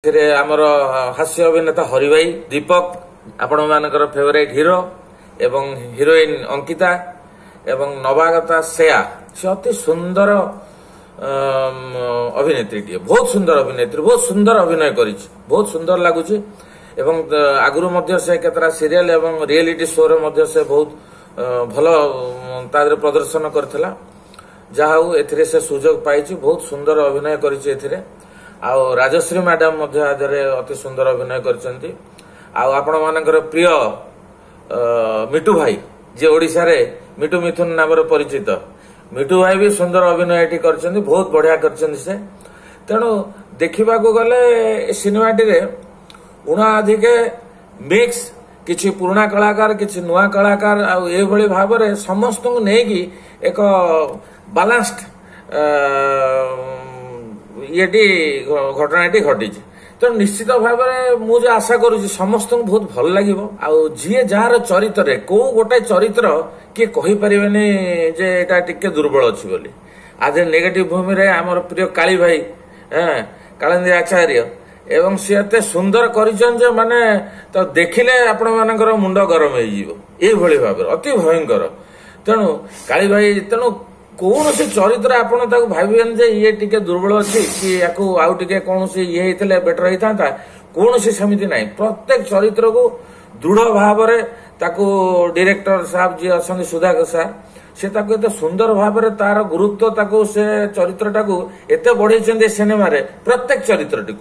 आमर हास्य अभिनेता हरि भाई दीपक आपण मानकर फेवरेट हिरो एवं हिरोइन अंकिता एवं नवागता श्रेया से अति सुंदर अभिनेत्री बहुत सुंदर अभिनेत्री बहुत सुंदर अभिनय करी बहुत सुंदर लगुच एवं आगुरी मध्य से केतरा सीरियल एवं रियलिटी शो रे मध्य से बहुत भल तादरे प्रदर्शन करथिला जहाउ एथिरे से सुजोग पाइछि बहुत सुंदर अभिनय करिछि एथिरे आउ राजश्री मैडम मध्य आदरे अति सुंदर अभिनय करचंती आउ आपण मानकर प्रिय मिठू भाई जे ओडिसा रे मिठू मिथुन नाम रे परिचित मिठू भाई भी सुंदर अभिनय एटी करचंती बहुत बढ़िया करचंती से तेणु देखिबा को गले सिनेमाटी रे उणा अधिके मिक्स किछि पुराना कलाकार किछि नुआ कलाकार आउ ए भली भाव रे समस्त को नेकी एक बैलेंस्ड ये घटनाटी घटी तो निश्चित भाव में मुझे आशा करुँच समस्त बहुत भल लगे जी जार चरित्र कौ गोटे चरित्र किए कहीपर जे एटा टिके दुर्बल अच्छी बोली आज नेगेटिव भूमि रे आमर प्रिय काली भाई कालिंदी आचार्य एवं सी एते सुंदर कर माने तो देखिले आपण मानकर मुंड गरम हो भाव अति भयंकर तेणु काली भाई तेणु कौन सी चरित्र आपण भावेन जे ये टिके दुर्बल अच्छी कि आउ टिके कौन सी ये होते बेटर होता कौन सी सेमती ना प्रत्येक चरित्र को दृढ़ भाव डायरेक्टर साहब जी अच्छा सुधाकर साहब से एते सुंदर भाव तार गुरुत्व से चरित्रटा को एते बढ़े सिनेमा प्रत्येक चरित्र